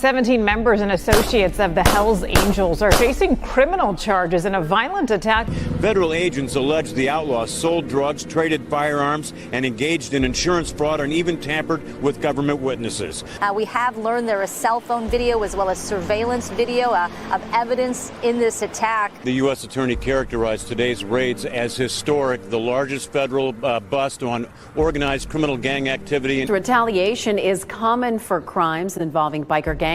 17 members and associates of the Hells Angels are facing criminal charges in a violent attack. Federal agents allege the Outlaws sold drugs, traded firearms, and engaged in insurance fraud and even tampered with government witnesses. We have learned there is cell phone video as well as surveillance video of evidence in this attack. The U.S. Attorney characterized today's raids as historic, the largest federal bust on organized criminal gang activity. Retaliation is common for crimes involving biker gangs.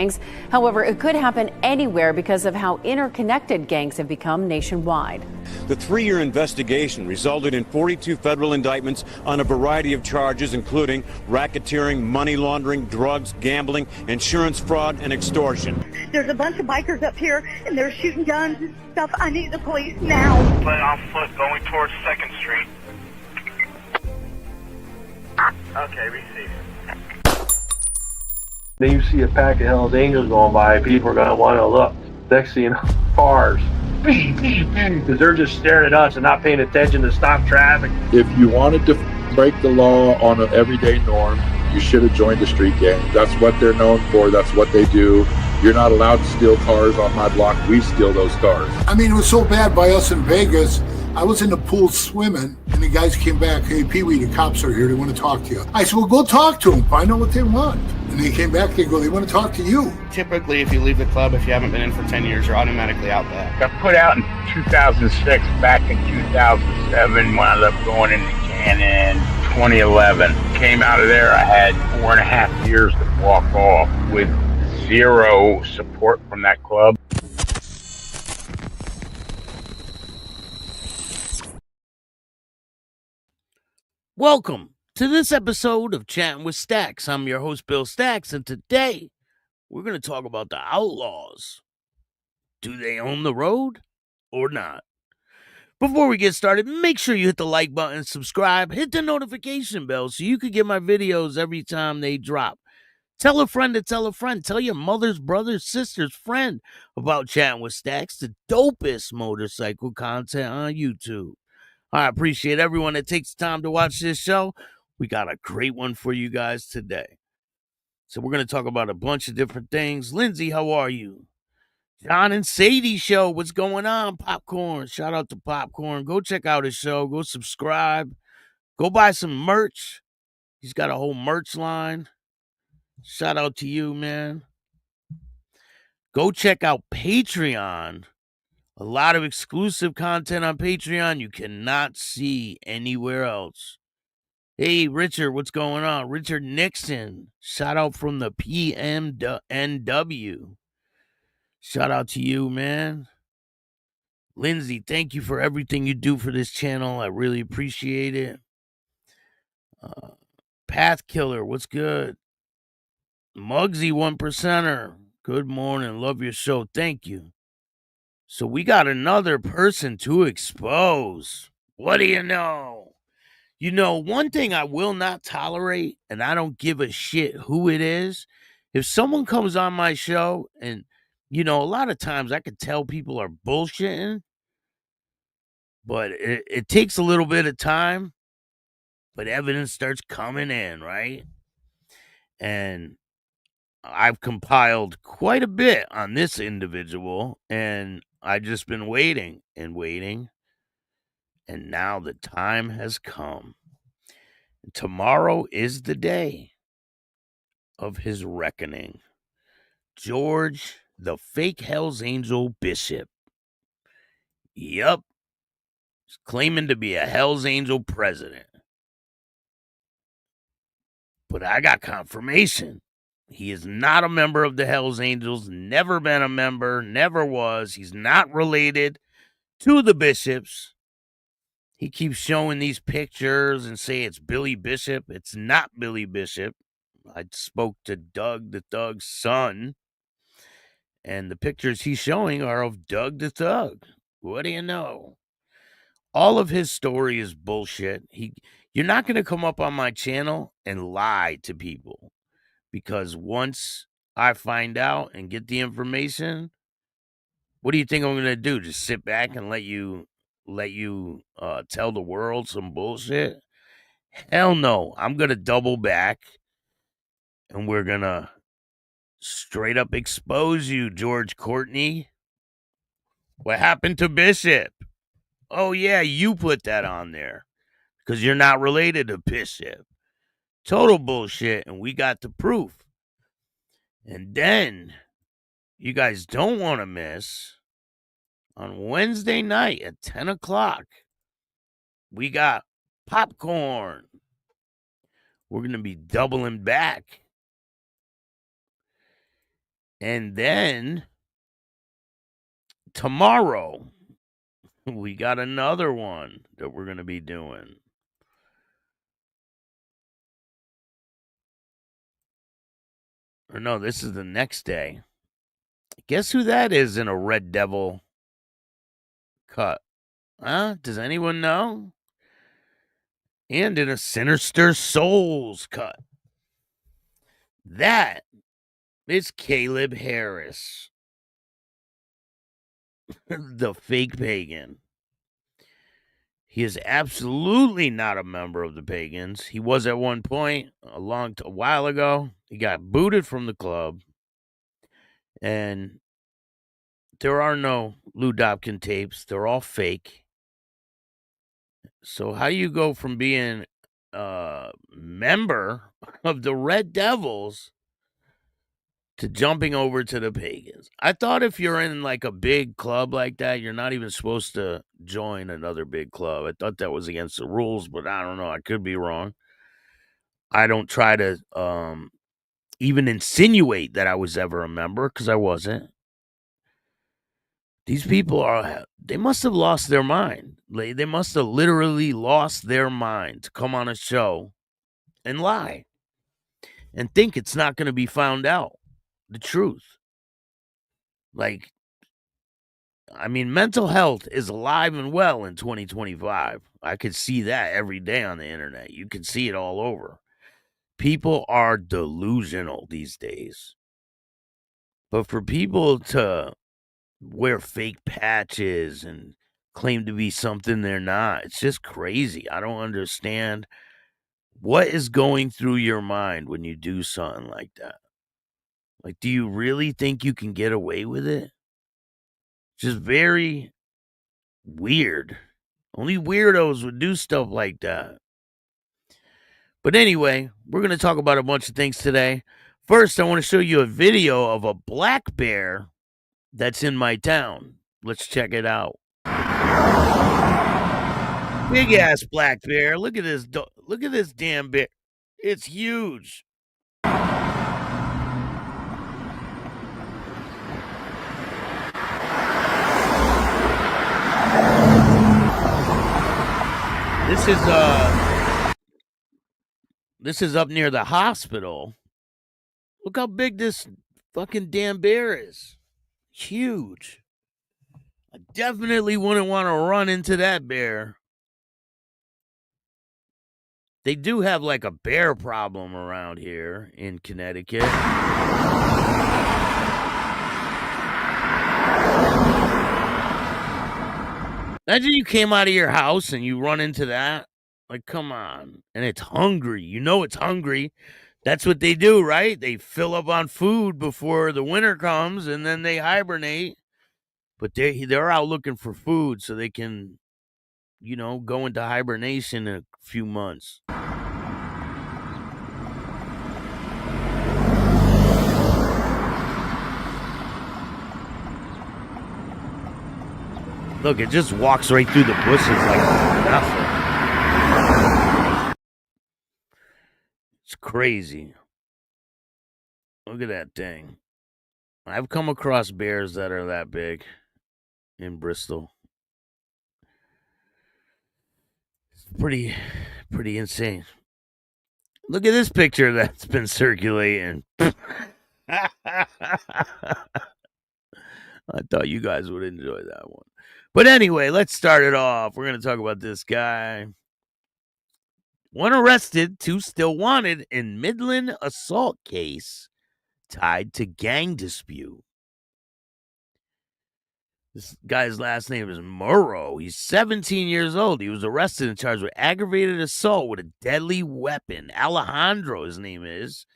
However, it could happen anywhere because of how interconnected gangs have become nationwide. The 3-year investigation resulted in 42 federal indictments on a variety of charges, including racketeering, money laundering, drugs, gambling, insurance fraud, and extortion. There's a bunch of bikers up here, and they're shooting guns and stuff. I need the police now. But on foot going towards 2nd Street. Okay, receive. Then you see a pack of Hells Angels going by, people are going to want to look. Next thing you know, cars, because they're just staring at us and not paying attention to stop traffic. If you wanted to break the law on an everyday norm, you should have joined a street gang. That's what they're known for. That's what they do. You're not allowed to steal cars on my block. We steal those cars. I mean, it was so bad by us in Vegas. I was in the pool swimming, and the guys came back. Hey, Pee-wee, the cops are here. They want to talk to you. I said, well, go talk to them. Find out what they want. And they came back. They go, they want to talk to you. Typically, if you leave the club, if you haven't been in for 10 years, you're automatically out back. Got put out in 2006. Back in 2007, wound up going into Cannon. 2011. Came out of there. I had 4.5 years to walk off with zero support from that club. Welcome to this episode of Chatting with Staxx. I'm your host, Bill Staxx, and today we're going to talk about the Outlaws. Do they own the road or not? Before we get started, make sure you hit the like button, subscribe, hit the notification bell so you can get my videos every time they drop. Tell a friend to tell a friend. Tell your mother's, brother's, sister's friend about Chatting with Staxx, the dopest motorcycle content on YouTube. I appreciate everyone that takes time to watch this show. We got a great one for you guys today. So we're going to talk about a bunch of different things. Lindsay, how are you? John and Sadie show, what's going on? Popcorn, shout out to Popcorn. Go check out his show. Go subscribe. Go buy some merch. He's got a whole merch line. Shout out to you, man. Go check out Patreon. A lot of exclusive content on Patreon you cannot see anywhere else. Hey, Richard, what's going on? Richard Nixon, shout out from the PMNW. Shout out to you, man. Lindsay, thank you for everything you do for this channel. I really appreciate it. Path Killer, what's good? Muggsy, 1%er. Good morning. Love your show. Thank you. So we got another person to expose. What do you know? You know, one thing I will not tolerate, and I don't give a shit who it is, if someone comes on my show and, you know, a lot of times I could tell people are bullshitting, but it takes a little bit of time, but evidence starts coming in, right? And I've compiled quite a bit on this individual, and I've just been waiting and waiting, and now the time has come. And tomorrow is the day of his reckoning. George, the fake Hells Angel Bishop. Yup. He's claiming to be a Hells Angel president. But I got confirmation. He is not a member of the Hells Angels, never been a member, never was. He's not related to the Bishops. He keeps showing these pictures and say it's Billy Bishop. It's not Billy Bishop. I spoke to Doug the Thug's son, and the pictures he's showing are of Doug the Thug. What do you know? All of his story is bullshit. You're not going to come up on my channel and lie to people. Because once I find out and get the information, what do you think I'm going to do? Just sit back and let you tell the world some bullshit? Hell no. I'm going to double back, and we're going to straight up expose you, George Courtney. What happened to Bishop? Oh, yeah, you put that on there because you're not related to Bishop. Total bullshit, and we got the proof. And then you guys don't want to miss on Wednesday night at 10 o'clock, we got popcorn. We're going to be doubling back. And then tomorrow, we got another one that we're going to be doing. Or no, this is the next day. Guess who that is in a Red Devil cut? Huh? Does anyone know? And in a Sinister Souls cut. That is Caleb Harris, the fake pagan. He is absolutely not a member of the Pagans. He was at one point a while ago. He got booted from the club. And there are no Lou Dobkin tapes. They're all fake. So how do you go from being a member of the Red Devils to jumping over to the Pagans? I thought if you're in like a big club like that, you're not even supposed to join another big club. I thought that was against the rules, but I don't know. I could be wrong. I don't try to even insinuate that I was ever a member because I wasn't. These people they must have lost their mind. They must have literally lost their mind to come on a show and lie and think it's not going to be found out. The truth. Like, I mean, mental health is alive and well in 2025. I could see that every day on the internet. You can see it all over. People are delusional these days. But for people to wear fake patches and claim to be something they're not, it's just crazy. I don't understand what is going through your mind when you do something like that. Like, do you really think you can get away with it? Just very weird. Only weirdos would do stuff like that. But anyway, we're going to talk about a bunch of things today. First, I want to show you a video of a black bear that's in my town. Let's check it out. Big ass black bear. Look at this. Look at this damn bear. It's huge. This is up near the hospital. Look how big this fucking damn bear is. Huge. I definitely wouldn't want to run into that bear. They do have like a bear problem around here in Connecticut. Imagine you came out of your house and you run into that. Like, come on. And it's hungry. You know it's hungry. That's what they do, right? They fill up on food before the winter comes, and then they hibernate. But they're out looking for food so they can, go into hibernation in a few months. Look, it just walks right through the bushes like nothing. It's crazy. Look at that thing. I've come across bears that are that big in Bristol. It's pretty insane. Look at this picture that's been circulating. I thought you guys would enjoy that one. But anyway, let's start it off. We're going to talk about this guy. One arrested, two still wanted in Midland assault case tied to gang dispute. This guy's last name is Murrow. He's 17 years old. He was arrested and charged with aggravated assault with a deadly weapon. Alejandro, his name is.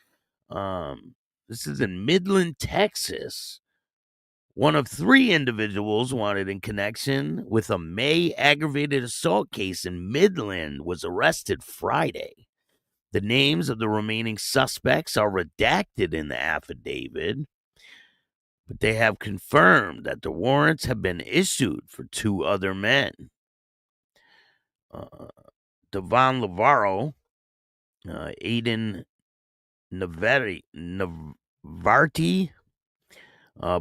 This is in Midland, Texas. One of 3 individuals wanted in connection with a May aggravated assault case in Midland was arrested Friday. The names of the remaining suspects are redacted in the affidavit, but they have confirmed that the warrants have been issued for 2 other men. Devon Lavarro, Aiden Navarti,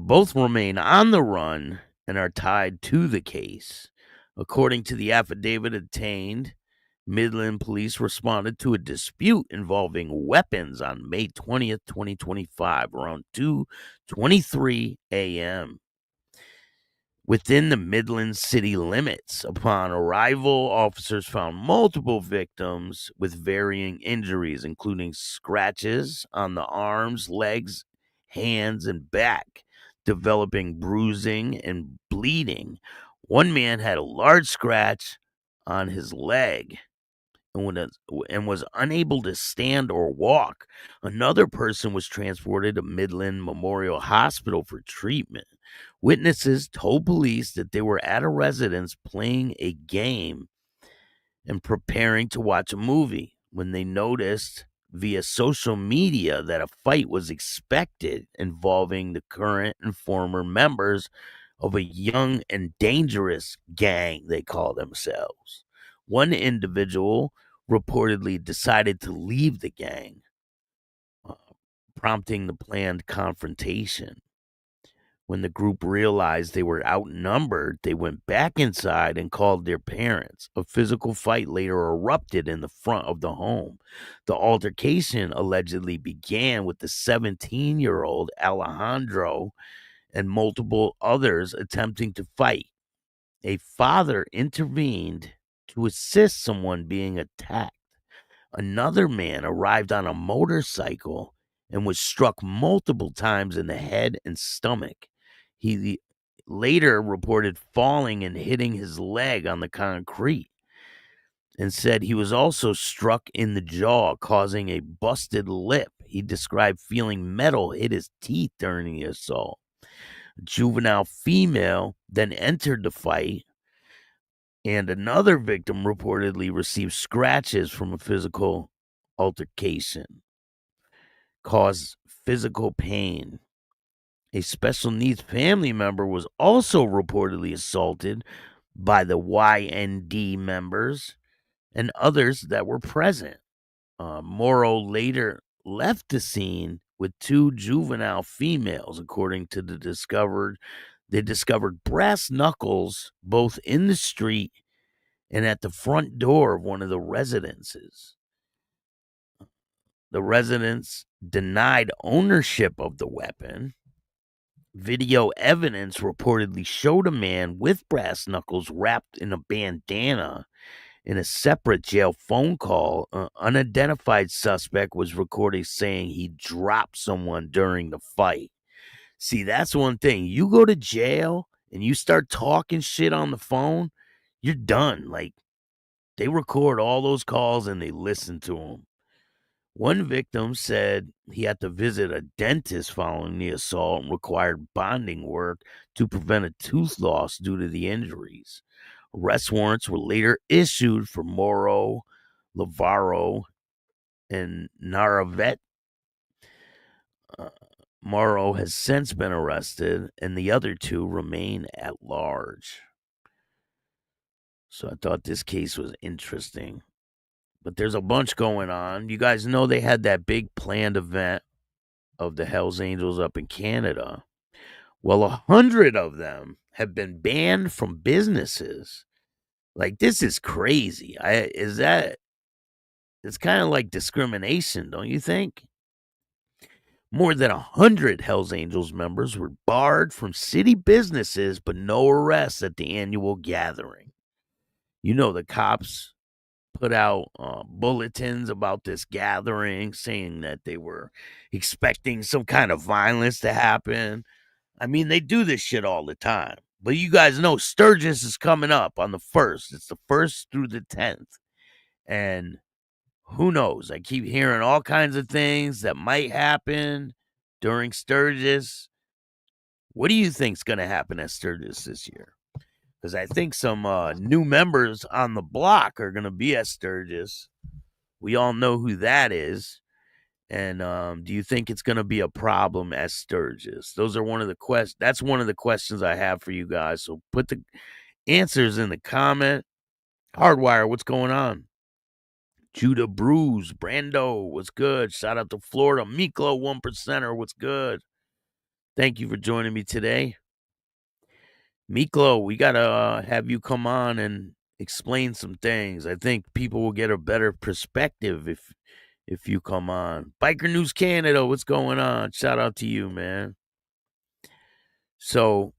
both remain on the run and are tied to the case. According to the affidavit obtained, Midland police responded to a dispute involving weapons on May 20th, 2025, around 2:23 a.m. within the Midland city limits. Upon arrival, officers found multiple victims with varying injuries, including scratches on the arms, legs, hands, and back, developing bruising and bleeding. One man had a large scratch on his leg and was unable to stand or walk. Another person was transported to Midland Memorial Hospital for treatment. Witnesses told police that they were at a residence playing a game and preparing to watch a movie when they noticed via social media that a fight was expected involving the current and former members of a young and dangerous gang, they call themselves. One individual reportedly decided to leave the gang, prompting the planned confrontation. When the group realized they were outnumbered, they went back inside and called their parents. A physical fight later erupted in the front of the home. The altercation allegedly began with the 17-year-old Alejandro and multiple others attempting to fight. A father intervened to assist someone being attacked. Another man arrived on a motorcycle and was struck multiple times in the head and stomach. He later reported falling and hitting his leg on the concrete and said he was also struck in the jaw, causing a busted lip. He described feeling metal hit his teeth during the assault. A juvenile female then entered the fight, and another victim reportedly received scratches from a physical altercation, caused physical pain. A special needs family member was also reportedly assaulted by the YND members and others that were present. Morrow later left the scene with 2 juvenile females. According to they discovered brass knuckles both in the street and at the front door of one of the residences. The residents denied ownership of the weapon. Video evidence reportedly showed a man with brass knuckles wrapped in a bandana. In a separate jail phone call, an unidentified suspect was recorded saying he dropped someone during the fight. See, that's one thing. You go to jail and you start talking shit on the phone, you're done. Like, they record all those calls and they listen to them. One victim said he had to visit a dentist following the assault and required bonding work to prevent a tooth loss due to the injuries. Arrest warrants were later issued for Morrow, Lavarro, and Naravet. Morrow has since been arrested, and the other 2 remain at large. So I thought this case was interesting. But there's a bunch going on. You guys know they had that big planned event of the Hells Angels up in Canada. Well, 100 of them have been banned from businesses. Like, this is crazy. It's kind of like discrimination, don't you think? More than 100 Hells Angels members were barred from city businesses, but no arrests at the annual gathering. You know, the cops put out bulletins about this gathering saying that they were expecting some kind of violence to happen. I mean, they do this shit all the time. But you guys know Sturgis is coming up on the 1st. It's the 1st through the 10th. And who knows? I keep hearing all kinds of things that might happen. during Sturgis. What do you think's going to happen at Sturgis this year? Because I think some new members on the block are going to be at Sturgis. We all know who that is. And do you think it's going to be a problem at Sturgis? Those are one of the questions. That's one of the questions I have for you guys. So put the answers in the comment. Hardwire, what's going on? Judah Bruise, Brando, what's good? Shout out to Florida. Miklo, 1%er, what's good? Thank you for joining me today. Miklo, we got to have you come on and explain some things. I think people will get a better perspective if you come on. Biker News Canada, what's going on? Shout out to you, man. So,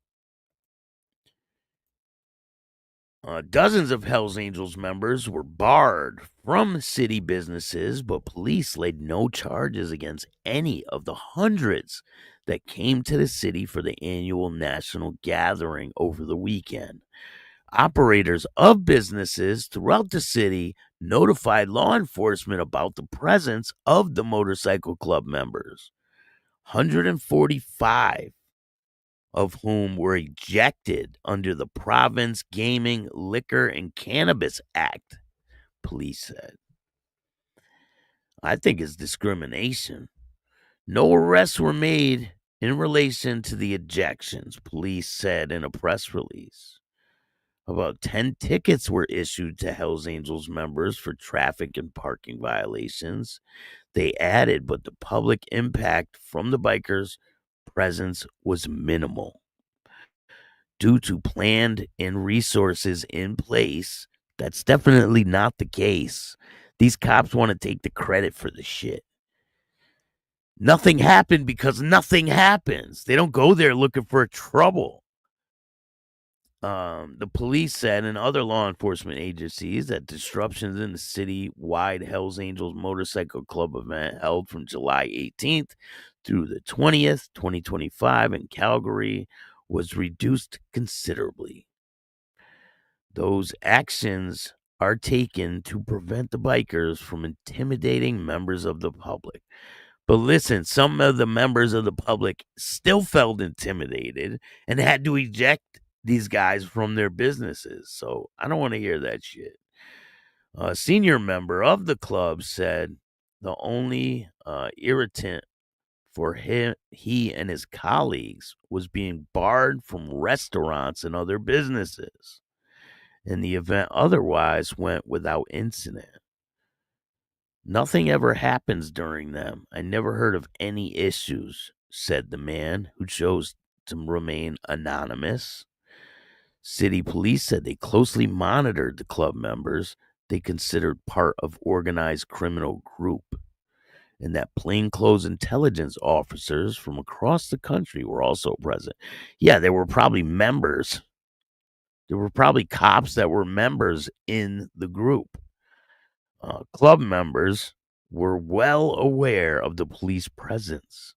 dozens of Hells Angels members were barred from city businesses, but police laid no charges against any of the hundreds that came to the city for the annual national gathering over the weekend. Operators of businesses throughout the city notified law enforcement about the presence of the motorcycle club members. 145 of whom were ejected under the Province Gaming, Liquor, and Cannabis Act, police said. I think it's discrimination. No arrests were made in relation to the ejections, police said in a press release. About 10 tickets were issued to Hells Angels members for traffic and parking violations. They added, but the public impact from the bikers' presence was minimal. Due to planned and resources in place, that's definitely not the case. These cops want to take the credit for the shit. Nothing happened because nothing happens. They don't go there looking for trouble. The police said and other law enforcement agencies that disruptions in the city-wide Hells Angels Motorcycle Club event held from July 18th through the 20th, 2025 in Calgary was reduced considerably. Those actions are taken to prevent the bikers from intimidating members of the public. But listen, some of the members of the public still felt intimidated and had to eject these guys from their businesses. So I don't want to hear that shit. A senior member of the club said the only irritant for he and his colleagues was being barred from restaurants and other businesses. And the event otherwise went without incident. Nothing ever happens during them. I never heard of any issues, said the man who chose to remain anonymous. City police said they closely monitored the club members they considered part of organized criminal group, and that plainclothes intelligence officers from across the country were also present. Yeah, there were probably members. There were probably cops that were members in the group. Club members were well aware of the police presence,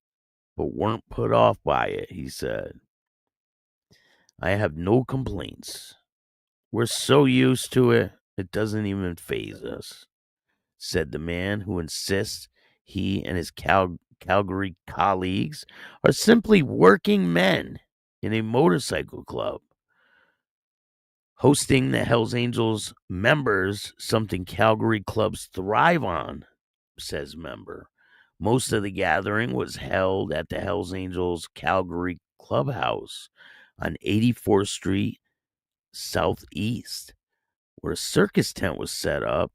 but weren't put off by it, he said. I have no complaints. We're so used to it, it doesn't even faze us, said the man who insists he and his Calgary colleagues are simply working men in a motorcycle club. Hosting the Hells Angels members, something Calgary clubs thrive on, says member. Most of the gathering was held at the Hells Angels Calgary Clubhouse on 84th Street Southeast, where a circus tent was set up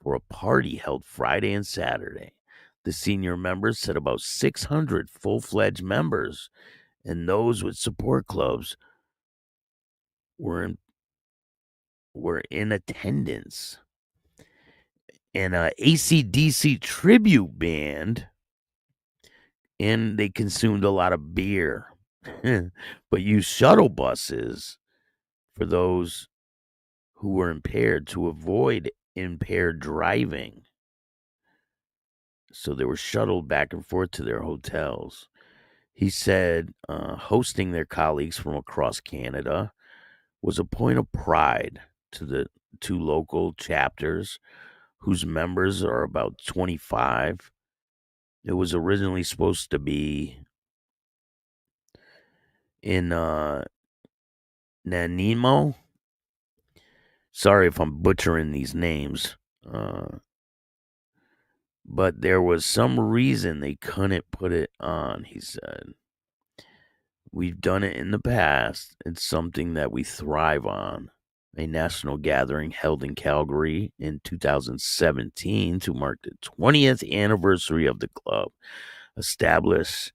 for a party held Friday and Saturday. The senior members said about 600 full-fledged members and those with support clubs were in attendance. And AC/DC tribute band, and they consumed a lot of beer, but used shuttle buses for those who were impaired to avoid impaired driving. So they were shuttled back and forth to their hotels. He said hosting their colleagues from across Canada was a point of pride to the two local chapters whose members are about 25 It was originally supposed to be in Nanaimo. Sorry if I'm butchering these names. But there was some reason they couldn't put it on, he said. We've done it in the past. It's something that we thrive on. A national gathering held in Calgary in 2017 to mark the 20th anniversary of the club, established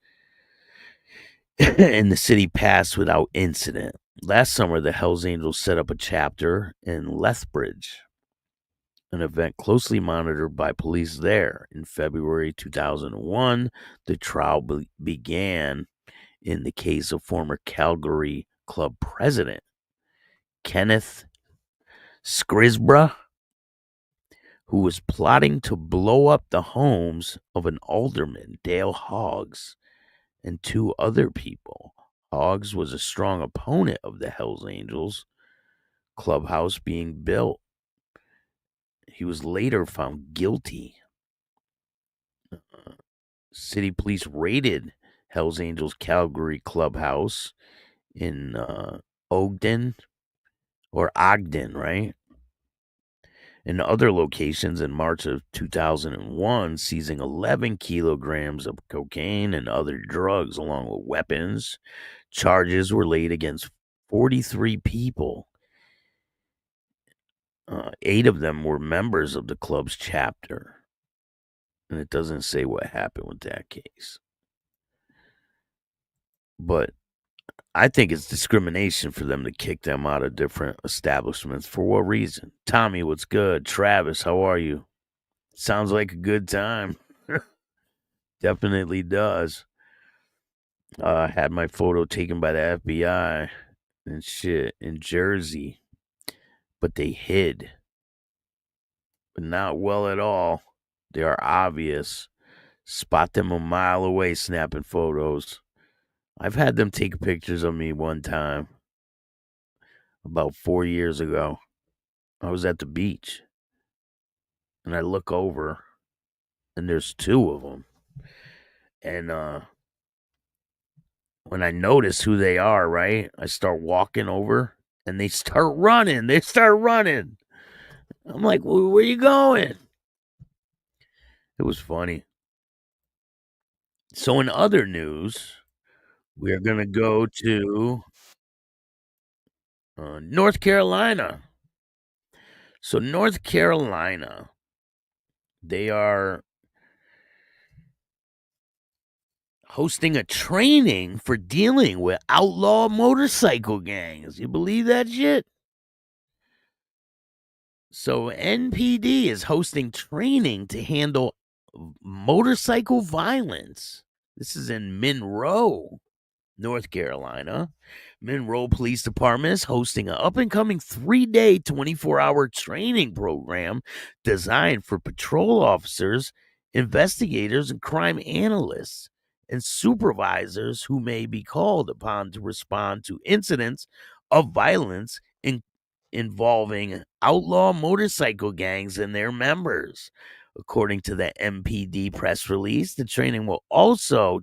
in the city, passed without incident. Last summer, the Hells Angels set up a chapter in Lethbridge, an event closely monitored by police there. In February 2001, the trial began in the case of former Calgary club president Kenneth Scrisbra, who was plotting to blow up the homes of an alderman, Dale Hoggs, and two other people. Hoggs was a strong opponent of the Hells Angels clubhouse being built. He was later found guilty. City police raided Hells Angels Calgary clubhouse in Ogden, right? And other locations in March of 2001, seizing 11 kilograms of cocaine and other drugs along with weapons. Charges were laid against 43 people. 8 of them were members of the club's chapter. And it doesn't say what happened with that case. But I think it's discrimination for them to kick them out of different establishments. For what reason? Tommy, what's good? Travis, how are you? Sounds like a good time. Definitely does. Had my photo taken by the FBI and shit in Jersey, but they hid. But not well at all. They are obvious. Spot them a mile away snapping photos. I've had them take pictures of me one time. About 4 years ago. I was at the beach. And I look over. And there's 2 of them. And when I notice who they are, right? I start walking over. And they start running. I'm like, well, where you going? It was funny. So in other news, we're going to go to North Carolina. So North Carolina, they are hosting a training for dealing with outlaw motorcycle gangs. You believe that shit? So NPD is hosting training to handle motorcycle violence. This is in Monroe, North Carolina. Monroe Police Department is hosting an up-and-coming 3-day, 24-hour training program designed for patrol officers, investigators, and crime analysts, and supervisors who may be called upon to respond to incidents of violence involving outlaw motorcycle gangs and their members. According to the MPD press release, the training will also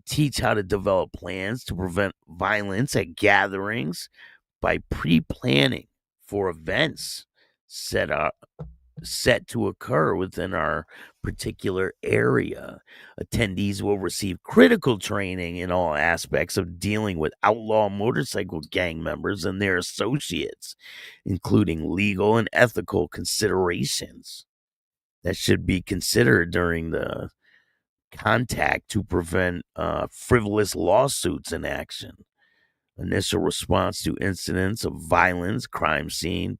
teach how to develop plans to prevent violence at gatherings by pre-planning for events set to occur within our particular area. Attendees will receive critical training in all aspects of dealing with outlaw motorcycle gang members and their associates, including legal and ethical considerations that should be considered during the contact to prevent frivolous lawsuits in action. Initial response to incidents of violence, crime scene,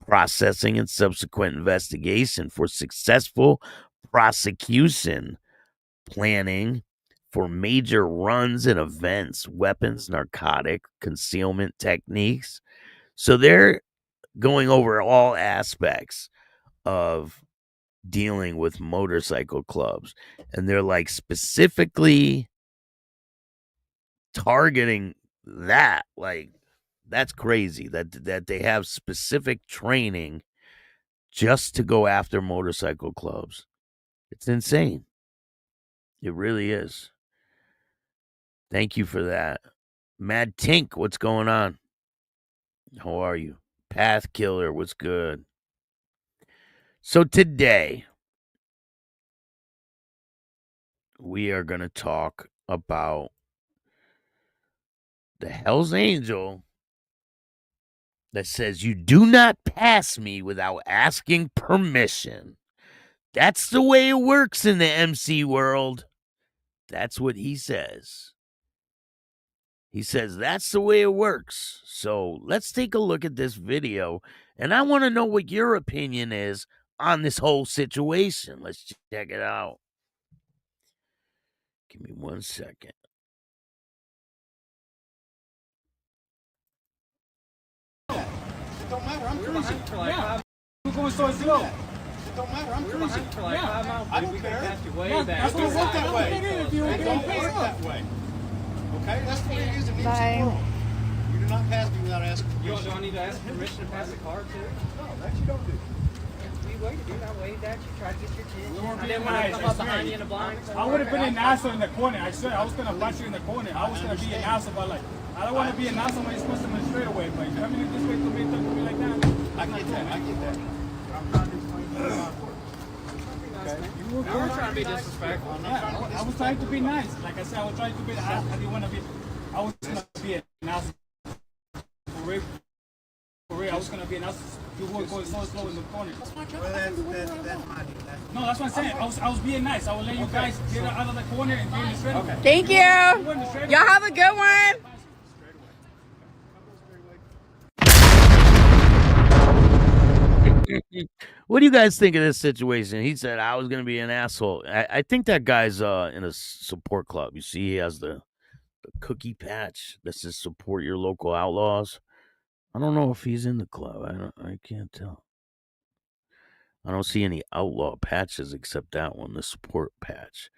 processing, and subsequent investigation for successful prosecution, planning for major runs and events, weapons, narcotic, concealment techniques. So they're going over all aspects of dealing with motorcycle clubs, and they're like specifically targeting that. Like, that's crazy that they have specific training just to go after motorcycle clubs. It's insane. It really is. Thank you for that. Mad Tink, what's going on? How are you? Path Killer, what's good? So today, we are going to talk about the Hell's Angel that says, "You do not pass me without asking permission." That's the way it works in the MC world. That's what he says. He says that's the way it works. So let's take a look at this video, and I want to know what your opinion is on this whole situation. Let's check it out. Give me 1 second. It don't matter, I'm cruising. Yeah. We're going so slow. It don't matter, I'm cruising. Yeah. I don't care. Yeah, that's what it work that way. It don't work that way. Okay, that's the way it is in the MC world. You do not pass me without asking permission. Do I need to ask permission to pass the car too? No, that you don't do. We waited, dude. I waved at you, tried to get your attention. I didn't want to come up behind you in the blind. I would have been an asshole in the corner. I said I was going to punch you in the corner. I was going to be an asshole, but like, I don't want to be an asshole when you're supposed to be straight away. But you coming in this way to me, talking to me like that. I get that. I get that. I'm trying to explain to you how it works. Okay. You were trying to be disrespectful. Yeah, I was trying to be nice. Like I said, I was trying to be. I didn't want to be. I was gonna be an asshole. For real, I was gonna be an asshole. You were going so slow in the corner. That's my job. Well, that's my deal. No, that's what I'm saying. I was being nice. I would let you guys get out of the corner and be in the straight. Okay. Thank you. Y'all have a good one. What do you guys think of this situation? He said I was going to be an asshole. I think that guy's in a support club. You see, he has the cookie patch that says support your local outlaws. I don't know if he's in the club. I can't tell. I don't see any outlaw patches except that one, the support patch.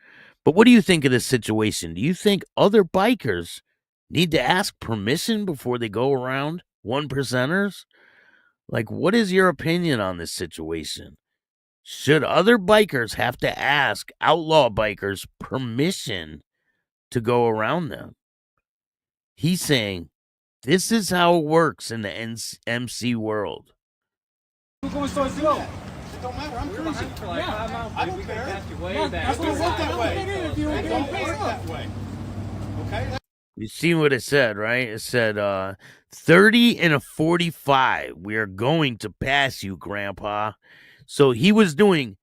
But what do you think of this situation? Do you think other bikers need to ask permission before they go around one percenters? Like, what is your opinion on this situation? Should other bikers have to ask outlaw bikers permission to go around them? He's saying this is how it works in the MC world. We're going so slow. It don't matter. I'm cruising. Yeah. I don't care. Yeah, that's what it work that way. It don't work that way. Okay. You see what it said, right? It said 30 and a 45. We are going to pass you, Grandpa. So he was doing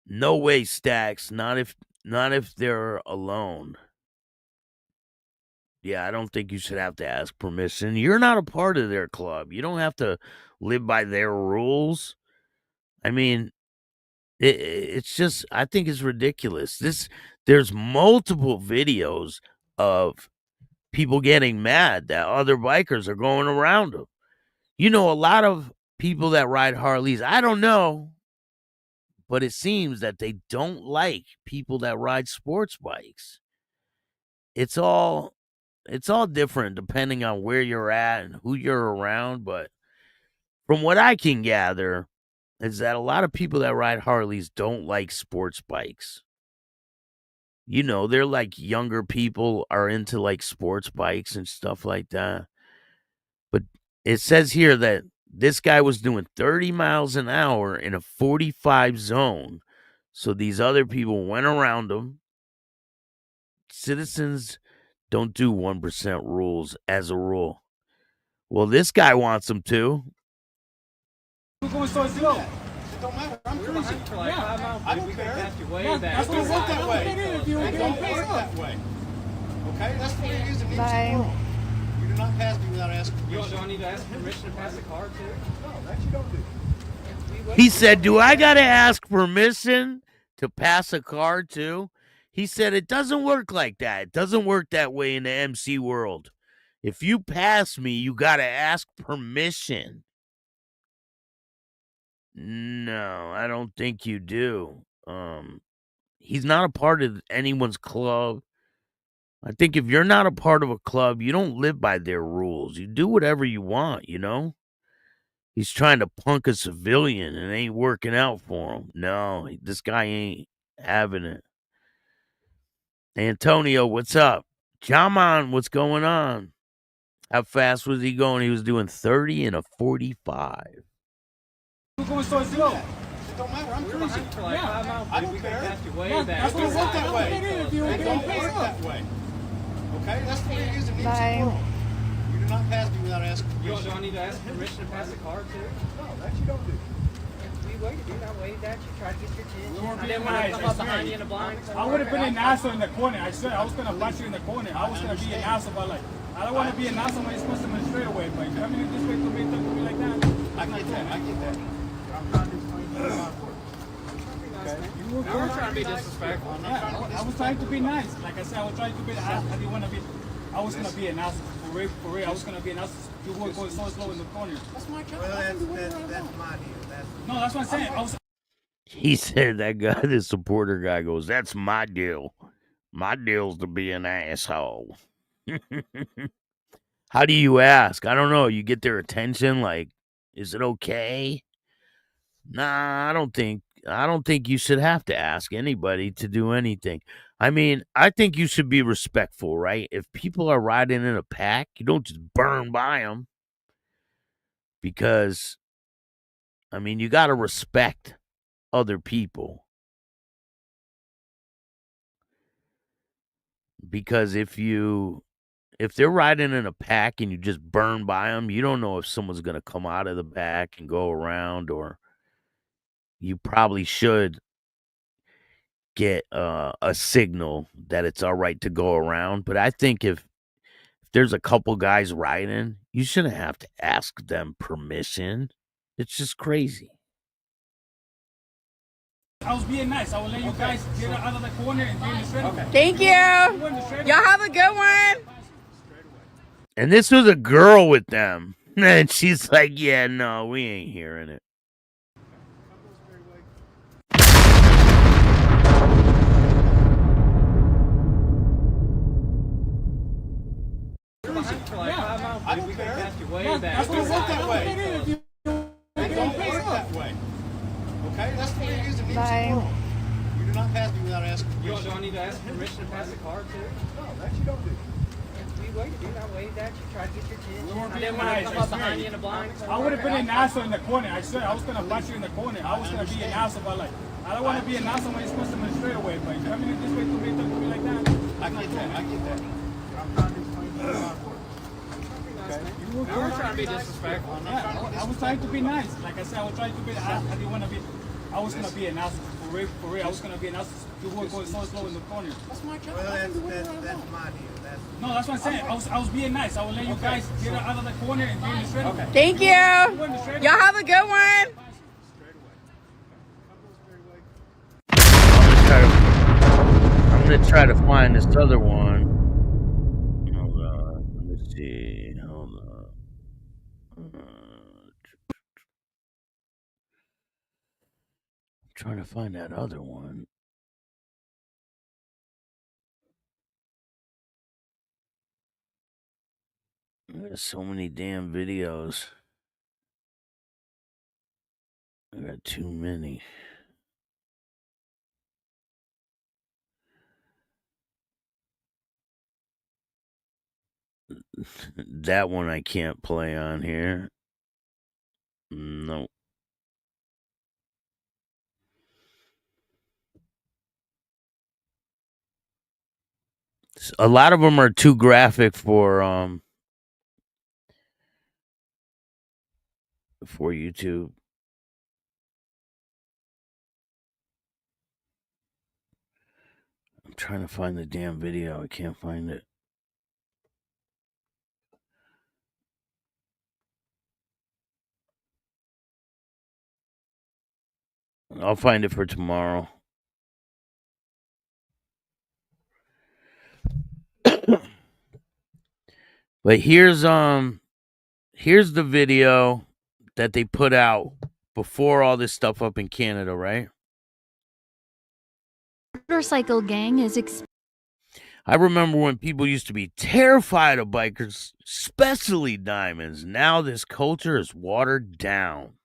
no way, Staxx. Not if they're alone. Yeah, I don't think you should have to ask permission. You're not a part of their club. You don't have to live by their rules. I mean, it's just, I think it's ridiculous. There's multiple videos of people getting mad that other bikers are going around them. You know, a lot of people that ride Harleys, I don't know, but it seems that they don't like people that ride sports bikes. It's all different depending on where you're at and who you're around, but from what I can gather is that a lot of people that ride Harleys don't like sports bikes. You know, they're like younger people are into like sports bikes and stuff like that. But it says here that this guy was doing 30 miles an hour in a 45 zone. So these other people went around him. Citizens don't do 1% rules as a rule. Well, this guy wants them to. We're going so slow. It don't matter. I'm cruising. Yeah. I don't care. Yeah, that's what it work that way. It don't work that way. Okay, that's the way it is in the MC world. You do not pass me without asking permission. Do I need to ask permission to pass the car too? No, that you don't do. He said, do I got to ask permission to pass a car too? He said, it doesn't work like that. It doesn't work that way in the MC world. If you pass me, you got to ask permission. No, I don't think you do. He's not a part of anyone's club. I think if you're not a part of a club, you don't live by their rules. You do whatever you want, you know? He's trying to punk a civilian and it ain't working out for him. No, this guy ain't having it. Antonio, what's up? Jaman, what's going on? How fast was he going? He was doing 30 and a 45. We're going so slow. It don't matter. I'm cruising. For like 5 miles. I don't care. That's what it work that way. It don't work that way. Okay? That's the way it is in each world. You do not pass me without asking permission. Do I need to ask permission to pass the car too? No, that you don't do. We waited, dude. I waved at you, tried to get your attention. I didn't nice. want to come up behind you in the blind. I would have been an asshole in the corner. I said I was going to punch you in the corner. I was going to be an asshole, but like, I don't want to be an asshole when you're supposed to be straight away. But you coming in this way to me, talk to me like that. I get that. I get that. I'm trying to explain to you how it works. Okay? You were trying to be disrespectful. Yeah, I was trying to be nice. Like I said, I was trying to be. I didn't want to be. I was going to be an asshole. For real. I was going to be an asshole. You were going so slow in the corner. That's my job. Well, that's my deal. No, that's what I'm saying. He said that guy, the supporter guy, goes, "That's my deal. My deal's to be an asshole." How do you ask? I don't know. You get their attention. Like, is it okay? Nah, I don't think you should have to ask anybody to do anything. I mean, I think you should be respectful, right? If people are riding in a pack, you don't just burn by them. Because, I mean, you got to respect other people. Because if they're riding in a pack and you just burn by them, you don't know if someone's going to come out of the back and go around, or you probably should get a signal that it's all right to go around. But I think if there's a couple guys riding, you shouldn't have to ask them permission. It's just crazy. I was being nice. I will let you guys get out of the corner and be in the straight. Okay. Thank you. Y'all have a good one. And this was a girl with them. And she's like, yeah, no, we ain't hearing it. I don't care. That's what it work that way. It don't work that way. Okay? That's the way it is in each world. You do not pass me without asking permission. Do I need to ask permission to pass the car too? No, that you don't do. We waited, dude. I waved at you, tried to get your attention. I didn't nice. want to come up behind you in the blind. I would have been an asshole in the corner. I said I was going to punch you in the corner. I was going to be an asshole, but like, I don't want to be an asshole when you're supposed to be straight away. But you coming in this way to me, talk to me like that. I get that. I get that. I'm trying to explain to you how it works. Okay? You were trying to be disrespectful. Yeah, I was trying to be nice. Like I said, I was trying to be. I didn't want to be. I was going to be an asshole. For real. I was going to be an asshole. You were going so slow in the corner. That's my job. Well, that's my deal. No, that's what I'm saying. I was being nice. I will let you guys get out of the corner and be in the straight. Okay. Thank you. Y'all have a good one. I'm gonna try to find this other one. Hold on. Let me see. Hold on. I'm trying to find that other one. There's so many damn videos. I got too many. That one I can't play on here. No. A lot of them are too graphic for YouTube. I'm trying to find the damn video. I can't find it. I'll find it for tomorrow. But here's the video that they put out before all this stuff up in Canada, right? Motorcycle gang is I remember when people used to be terrified of bikers, especially diamonds. Now this culture is watered down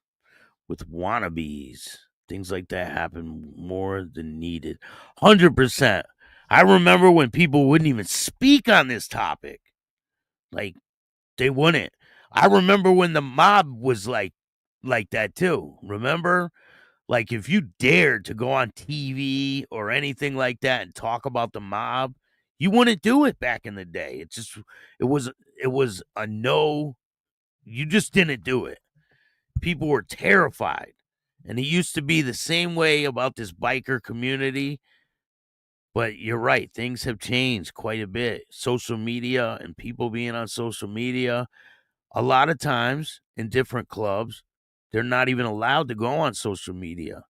with wannabes. Things like that happen more than needed. 100%. I remember when people wouldn't even speak on this topic. Like, they wouldn't. I remember when the mob was like that too. Remember? Like, if you dared to go on TV or anything like that and talk about the mob, you wouldn't do it back in the day. It was a no. You just didn't do it. People were terrified. And it used to be the same way about this biker community. But you're right. Things have changed quite a bit. Social media and people being on social media. A lot of times in different clubs, they're not even allowed to go on social media.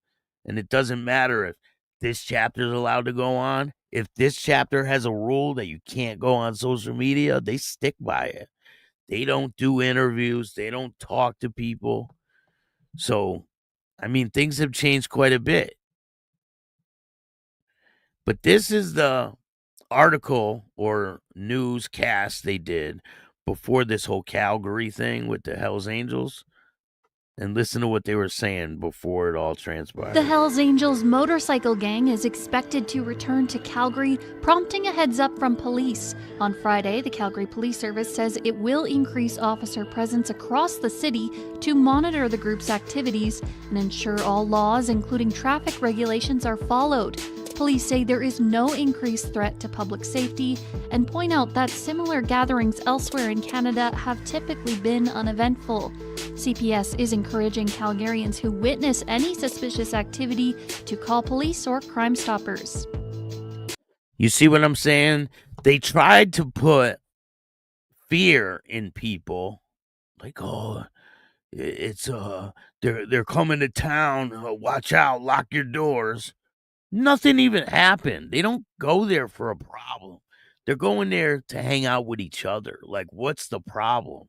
And it doesn't matter if this chapter is allowed to go on. If this chapter has a rule that you can't go on social media, they stick by it. They don't do interviews. They don't talk to people. So, I mean, things have changed quite a bit. But this is the article or newscast they did before this whole Calgary thing with the Hells Angels. And listen to what they were saying before it all transpired. The Hells Angels motorcycle gang is expected to return to Calgary, prompting a heads up from police. On Friday, the Calgary Police Service says it will increase officer presence across the city to monitor the group's activities and ensure all laws, including traffic regulations, are followed. Police say there is no increased threat to public safety and point out that similar gatherings elsewhere in Canada have typically been uneventful. CPS is encouraging Calgarians who witness any suspicious activity to call police or Crime Stoppers. You see what I'm saying? They tried to put fear in people. Like, oh, it's they're coming to town. Watch out, lock your doors. Nothing even happened. They don't go there for a problem. They're going there to hang out with each other. Like, what's the problem?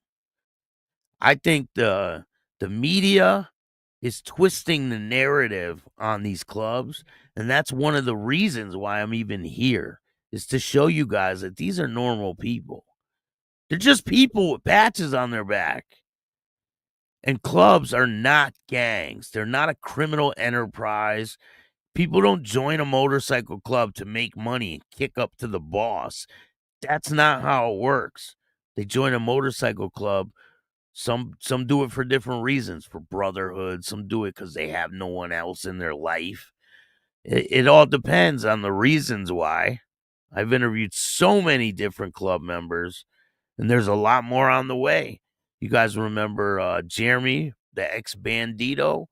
I think the media is twisting the narrative on these clubs, and that's one of the reasons why I'm even here, is to show you guys that these are normal people. They're just people with patches on their back. And clubs are not gangs. They're not a criminal enterprise. People don't join a motorcycle club to make money and kick up to the boss. That's not how it works. They join a motorcycle club. Some do it for different reasons, for brotherhood. Some do it because they have no one else in their life. It all depends on the reasons why. I've interviewed so many different club members, and there's a lot more on the way. You guys remember Jeremy, the ex-bandito?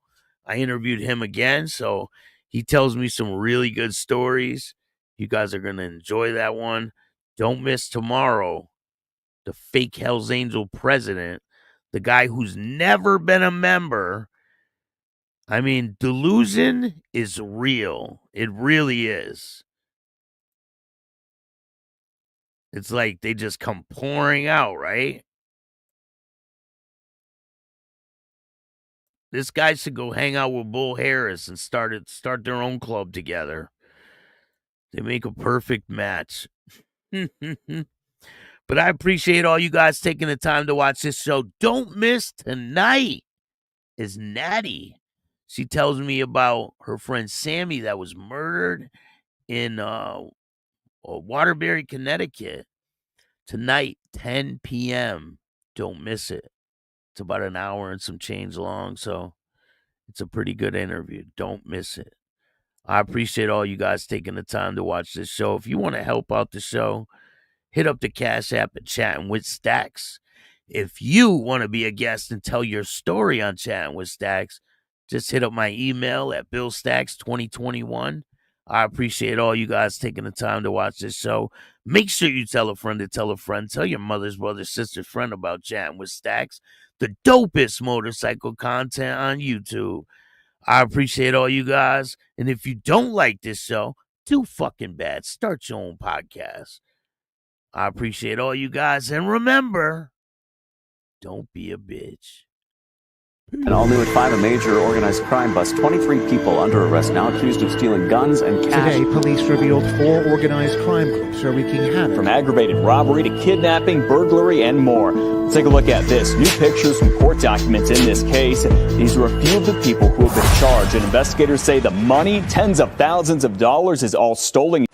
I interviewed him again, so he tells me some really good stories. You guys are going to enjoy that one. Don't miss tomorrow. The fake Hells Angel president, the guy who's never been a member. I mean, delusion is real. It really is. It's like they just come pouring out, right? This guy should go hang out with Bull Harris and start their own club together. They make a perfect match. But I appreciate all you guys taking the time to watch this show. Don't miss tonight is Natty. She tells me about her friend Sammy that was murdered in Waterbury, Connecticut. Tonight, 10 p.m. Don't miss it. It's about an hour and some change long, so it's a pretty good interview. Don't miss it. I appreciate all you guys taking the time to watch this show. If you want to help out the show, hit up the Cash App at Chattin with Staxx. If you want to be a guest and tell your story on Chattin with Staxx, just hit up my email at billstaxx2021. I appreciate all you guys taking the time to watch this show. Make sure you tell a friend to tell a friend. Tell your mother's brother, sister's friend about Chattin with Staxx, the dopest motorcycle content on YouTube. I appreciate all you guys. And if you don't like this show, too fucking bad. Start your own podcast. I appreciate all you guys. And remember, don't be a bitch. And all new at 5, a major organized crime bust. 23 people under arrest now accused of stealing guns and cash. Today, police revealed 4 organized crime groups are wreaking havoc. From aggravated robbery to kidnapping, burglary, and more. Let's take a look at this. New pictures from court documents in this case. These are a few of the people who have been charged. And investigators say the money, tens of thousands of dollars, is all stolen.